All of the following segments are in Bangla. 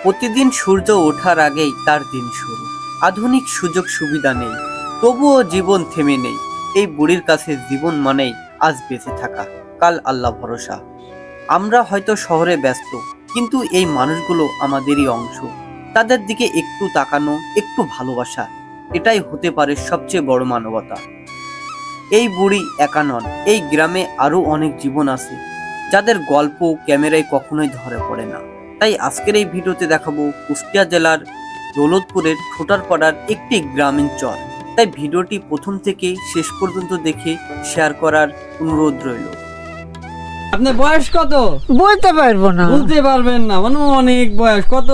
প্রতিদিন সূর্য ওঠার আগেই তার দিন শুরু। আধুনিক সুযোগ সুবিধা নেই, তবুও জীবন থেমে নেই। এই বুড়ির কাছে জীবন মানেই আজ বেঁচে থাকা, কাল আল্লাহ ভরসা। আমরা হয়তো শহরে ব্যস্ত, কিন্তু এই মানুষগুলো আমাদেরই অংশ। তাদের দিকে একটু তাকানো, একটু ভালোবাসা, এটাই হতে পারে সবচেয়ে বড় মানবতা। এই বুড়ি একা নন, এই গ্রামে আরো অনেক জীবন আছে যাদের গল্প ক্যামেরায় কখনোই ধরে পড়ে না। তাই আজকের এই ভিডিওতে দেখাবো কুষ্টিয়া জেলার দৌলতপুরের ঠোঁটারপাড়ার একটি গ্রামীণ চর। তাই ভিডিওটি প্রথম থেকে শেষ পর্যন্ত দেখে শেয়ার করার অনুরোধ রইল। আপনার বয়স কত? বলতে পারবো না। বলতে পারবেন না মানে অনেক বয়স কত?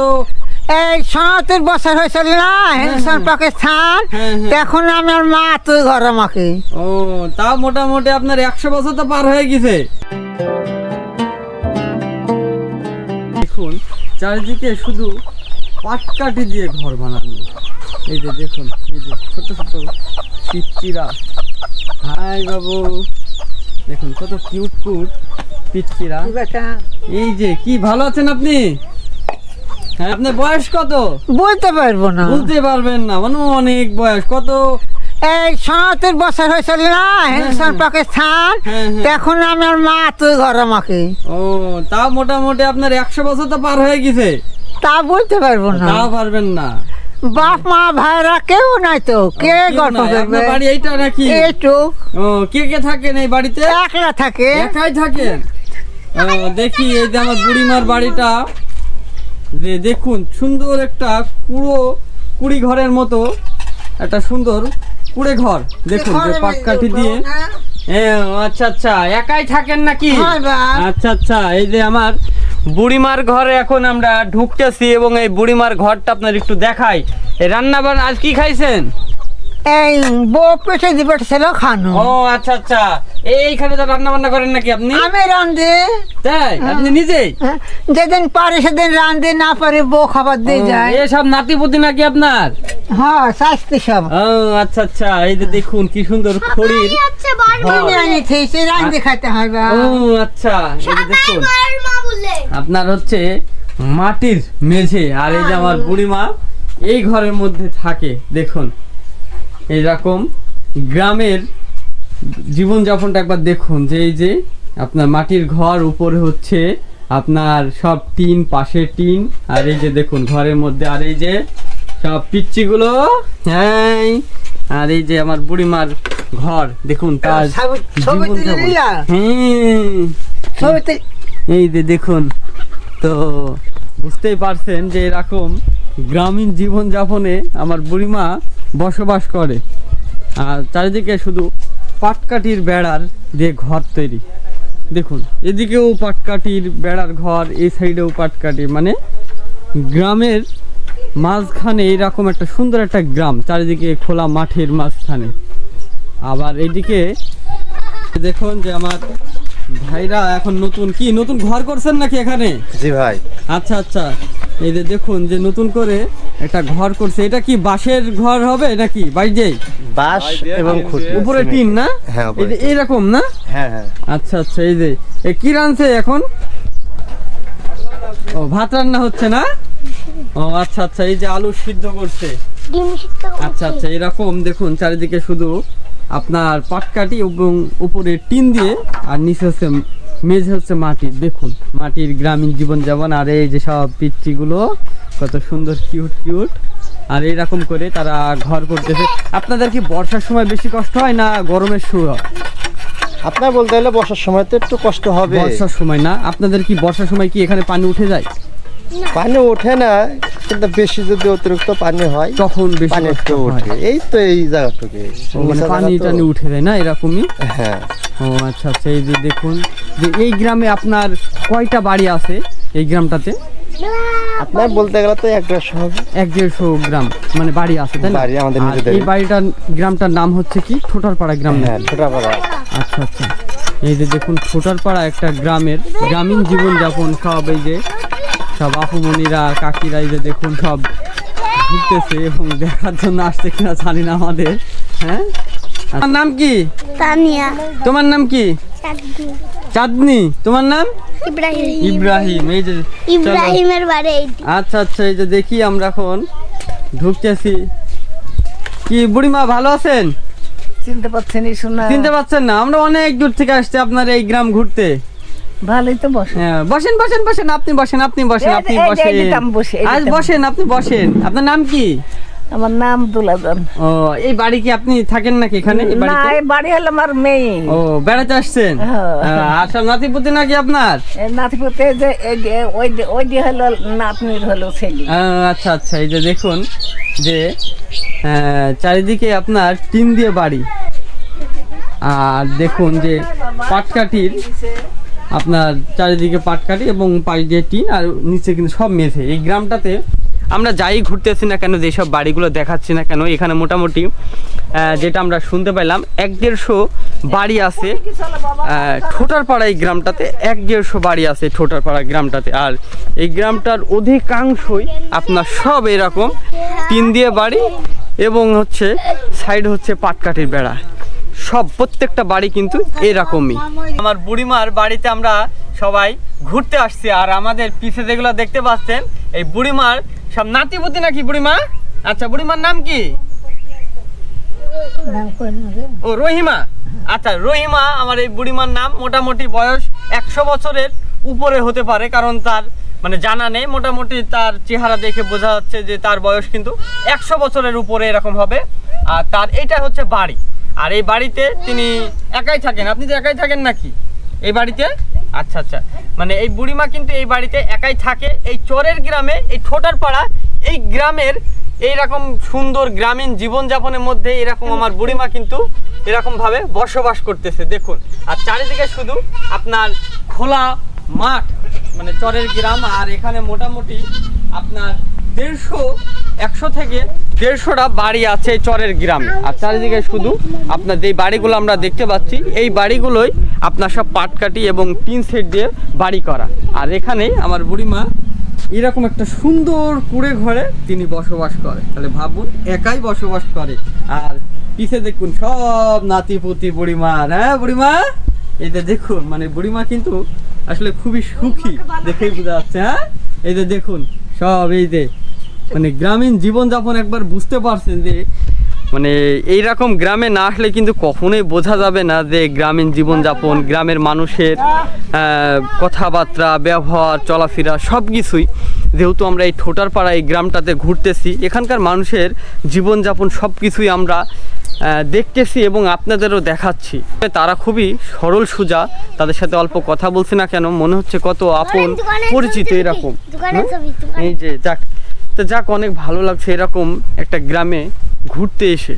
এই ৭০ বছর হয়েছিল না হিন্দুস্তান পাকিস্তান, হ্যাঁ, হ্যাঁ। তখন আমার মা তুই ঘর আমাকে। ও তাও মোটামুটি আপনার ১০০ বছর তো পার হয়ে গেছে। দেখুন চারিদিকে শুধু পাটকাঠি দিয়ে ঘর বানানো। এই যে দেখুন, এই যে ছোট ছোট পিচ্চিরা। হাই বাবু, দেখুন কত কিউট কিউট পিচ্চিরা। এই যে কি ভালো আছেন আপনি? হ্যাঁ, আপনার বয়স কত? বলতে পারবো না। বলতে পারবেন না মানে অনেক বয়স কত? এই ৭০ বছর হয়েছিল না হিন্দুস্তান পাকিস্তান, হ্যাঁ, হ্যাঁ। তখন আমার মা তুই ঘর আমাকে। ও তাও মোটামুটি আপনার ১০০ বছর তো পার হয়ে গেছে। তা বলতে পারবো না। তাও পারবেন না। বাপ মা ভাইরা কেউ নাই তো, কে কেউ গল্প নাই, করবে? আপনার বাড়ি এইটা নাকি? এইটুক ও কে কে থাকেন এই বাড়িতে? একলা থাকে। একাই থাকেন? ও দেখি এই যে আমার বুড়িমার বাড়িটা, যে দেখুন সুন্দর একটা পুরো কুড়ি ঘরের মতো একটা সুন্দর কুড়ে ঘর। দেখুন যে পাটকাঠি দিয়ে। আচ্ছা আচ্ছা, একাই থাকেন নাকি? হ্যাঁ, বাপ। আচ্ছা আচ্ছা, এই যে আমার বুড়িমার ঘরে এখন আমরা ঢুকতেছি এবং এই বুড়িমার ঘরটা আপনার একটু দেখাই। এই রান্না বান্না আজ কি খাইছেন? এই বউ পেটে দিবে ছিল খানো। ও আচ্ছা আচ্ছা, এইখানে তো রান্না বান্না করেন নাকি আপনি? আমি রান্ধে। তাই আপনি নিজেই? যেদিন পারি সেদিন রান্ধে, না পারি বউ খাবার দিয়ে যায়। এসব নাতিপুতি নাকি আপনার? হ্যাঁ, শাস্তি সব ও আচ্ছা আচ্ছা, এই যে দেখুন কি সুন্দর খড়ির কিনে আনি খেয়েছি, রান্ধে খাইতে হয় বা। ও আচ্ছা, এই যে দেখুন আপনার হচ্ছে মাটির মেঝে। আর এই যে আমার বুড়িমা এই ঘরের মধ্যে থাকে। দেখুন এইরকম গ্রামের জীবনযাপনটা একবার দেখুন, যে এই যে আপনার মাটির ঘর, উপরে হচ্ছে আপনার সব টিন, পাশে টিন। আর এই যে দেখুন ঘরের মধ্যে, আর এই যে সব পিচ্চিগুলো। হ্যাঁ, আর এই যে আমার বুড়িমার ঘর দেখুন তার ছবি তুলে জীবনযাপন। নিলা? হ্যাঁ, ছবি তুলে এই যে দেখুন, তো বুঝতেই পারছেন যে এরকম গ্রামীণ জীবনযাপনে আমার বুড়িমা বসবাস করে। আর চারিদিকে শুধু পাটকাঠির বেড়ার দিয়ে ঘর তৈরি। দেখুন এদিকেও পাটকাঠির বেড়ার ঘর, এই সাইডেও পাটকাঠি, মানে গ্রামের মাঝখানে এইরকম একটা সুন্দর একটা গ্রাম, চারিদিকে খোলা মাঠের মাঝখানে। আবার এদিকে দেখুন যে আমার ভাইরা এখন নতুন ঘর করছেন নাকি এখানে? জি ভাই। আচ্ছা আচ্ছা, এই যে দেখুন যে নতুন করে একটা ঘর করছে। এটা কি বাঁশের ঘর হবে নাকি বাইরেই? বাঁশ এবং খুঁটি, উপরে টিন না? হ্যাঁ, উপরে এই যে এইরকম না? হ্যাঁ হ্যাঁ। আচ্ছা আচ্ছা, এই যে কি রাঁধছে এখন? ও ভাত রান্না হচ্ছে না? ও আচ্ছা আচ্ছা, এই যে আলু সিদ্ধ করছে। আচ্ছা আচ্ছা, এরকম দেখুন চারিদিকে শুধু আপনার পাটকাঠি এবং উপরে টিন দিয়ে, আর নিচে হচ্ছে মেঝে হচ্ছে মাটির। দেখুন মাটির গ্রামীণ জীবনযাপন। আর এই যে সব পিচ্চিগুলো কত সুন্দর কিউট কিউট। আর এইরকম করে তারা ঘর করতেছে। আপনাদের কি বর্ষার সময় বেশি কষ্ট হয় না গরমের সময়? আপনার বলতে গেলে বর্ষার সময় তো একটু কষ্ট হবে। বর্ষার সময় না? আপনাদের কি বর্ষার সময় কি এখানে পানি উঠে যায়? পানি ওঠে না, কিন্তু বেশি যদি অতিরিক্ত পানি হয় তখন বেশি পানি কষ্ট একটু হয়। ওঠে। এই তো এই জায়গাটুকু মানে পানি টানি উঠে যায় না এরকমই? হ্যাঁ। ও আচ্ছা আচ্ছা, এই যে দেখুন যে এই গ্রামে আপনার কয়টা বাড়ি আছে এই গ্রামটাতে? আপনার বলতে গেলে তো ১-১৫০ হবে। ১-১৫০ গ্রাম মানে বাড়ি আছে তাই না? বাড়ি আমাদের আর নিজেদের। এই বাড়িটার গ্রামটার নাম হচ্ছে কি ঠোঁটারপাড়া গ্রাম? হ্যাঁ, ছোটাপাড়া। আচ্ছা আচ্ছা, এই যে দেখুন ঠোঁটারপাড়া একটা গ্রামের গ্রামীণ জীবনযাপন। সব এই যে সব আপুমণিরা, কাকিরা এই যে দেখুন সব ঘুরতেছে এবং দেখার জন্য আসছে কিনা জানি না আমাদের। হ্যাঁ, তোমার নাম কি? তানিয়া। তোমার নাম কি? চাঁদনি। চাঁদনি, তোমার নাম? ইব্রাহিম। ইব্রাহিম। এই যে চলো। ইব্রাহিমের বাড়ি। আচ্ছা আচ্ছা, এই যে দেখি আমরা এখন ঢুকতেছি। কি বুড়িমা ভালো আছেন? চিনতে পারছেন শোনা? চিনতে পারছেন না? আমরা অনেক দূর থেকে আসছি আপনার এই গ্রাম ঘুরতে। ভালোই তো বসে। হ্যাঁ, বসেন বসেন বসেন, আপনি বসেন, আপনি বসেন, আপনি বসেন। আজ বসেন, আপনি বসেন। আপনার নাম কি? আমার নাম দুলাজন। ও, এই বাড়ি কি আপনি থাকেন নাকি এখানে এই না, বাড়িতে? এই বাড়ি হলো আমার মেয়ে। ও, বেড়াতে আসছেন? হ্যাঁ। আর সব নাতিপুতি নাকি আপনার? এই নাতিপুতে যে ওই যে হলো নাতনির হলো ছেলে। আচ্ছা আচ্ছা, এই যে দেখুন যে চারিদিকে আপনার টিন দিয়ে বাড়ি, আর দেখুন যে পাটকাঠির আপনার চারিদিকে পাটকাঠি এবং পাশ দিয়ে টিন, আর নিচে কিন্তু সব মেঝে। এই গ্রামটাতে আমরা যাই ঘুরতেছি না কেন, যেসব বাড়িগুলো দেখাচ্ছি না কেন, এখানে মোটামুটি যেটা আমরা শুনতে পেলাম 1-150 বাড়ি আছে ঠোঁটারপাড়া। এই গ্রামটাতে 1-150 বাড়ি আছে ঠোঁটারপাড়া গ্রামটাতে। আর এই গ্রামটার অধিকাংশই আপনার সব এরকম টিন দিয়ে বাড়ি এবং হচ্ছে সাইড হচ্ছে পাটকাঠির বেড়া। সব প্রত্যেকটা বাড়ি কিন্তু এরকমই। আমার বুড়িমার বাড়িতে আমরা সবাই ঘুরতে আসছি, আর আমাদের পিছে যেগুলো দেখতে পাচ্ছেন এই বুড়িমার সব নাতিপুতি নাকি বুড়িমা? আচ্ছা, বুড়িমার নাম কি? ও, রহিমা। আচ্ছা, রহিমা আমার এই বুড়িমার নাম। মোটামুটি বয়স 100 বছরের উপরে হতে পারে, কারণ তার মানে জানা নেই। মোটামুটি তার চেহারা দেখে বোঝা যাচ্ছে যে তার বয়স কিন্তু 100 বছরের উপরে এরকম হবে। আর তার এইটা হচ্ছে বাড়ি, আর এই বাড়িতে তিনি একাই থাকেন। আপনি তো একাই থাকেন নাকি এই বাড়িতে? আচ্ছা আচ্ছা, মানে এই বুড়িমা কিন্তু এই বাড়িতে একাই থাকে। এই চরের গ্রামে, এই ঠোঁটারপাড়া এই গ্রামের এইরকম সুন্দর গ্রামীণ জীবনযাপনের মধ্যে এরকম আমার বুড়িমা কিন্তু এরকমভাবে বসবাস করতেছে দেখুন। আর চারিদিকে শুধু আপনার খোলা মাঠ, মানে চরের গ্রাম। আর এখানে মোটামুটি আপনার 100 থেকে 150টা বাড়ি আছে এই চরের গ্রামে। আর চারিদিকে শুধু আপনার যে বাড়িগুলো আমরা দেখতে পাচ্ছি, এই বাড়িগুলোই আপনার সব পাটকাঠি এবং টিন সেট দিয়ে বাড়ি করা। আর এখানে আমার বুড়িমা এরকম একটা সুন্দর কুড়ে ঘরে তিনি বসবাস করে। তাহলে ভাবুন, একাই বসবাস করে। আর পিছে দেখুন সব নাতিপুতি বুড়িমার। হ্যাঁ বুড়িমা, এই যে দেখুন, মানে বুড়িমা কিন্তু আসলে খুবই সুখী, দেখেই বোঝা যাচ্ছে। হ্যাঁ, এই যে দেখুন সব, এই যে মানে গ্রামীণ জীবনযাপন একবার বুঝতে পারছেন যে মানে এইরকম গ্রামে না আসলে কিন্তু কখনোই বোঝা যাবে না যে গ্রামীণ জীবনযাপন, গ্রামের মানুষের কথাবার্তা, ব্যবহার, চলাফেরা সব কিছুই। যেহেতু আমরা এই ঠোঁটারপাড়া এই গ্রামটাতে ঘুরতেছি, এখানকার মানুষের জীবনযাপন সব কিছুই আমরা দেখতেছি এবং আপনাদেরও দেখাচ্ছি। তারা খুবই সরল সোজা, তাদের সাথে অল্প কথা বলছি না কেন মনে হচ্ছে কত আপন পরিচিত এরকম। এই যে যাক, তো যাক, অনেক ভালো লাগছে এরকম একটা গ্রামে ঘুরতে এসে।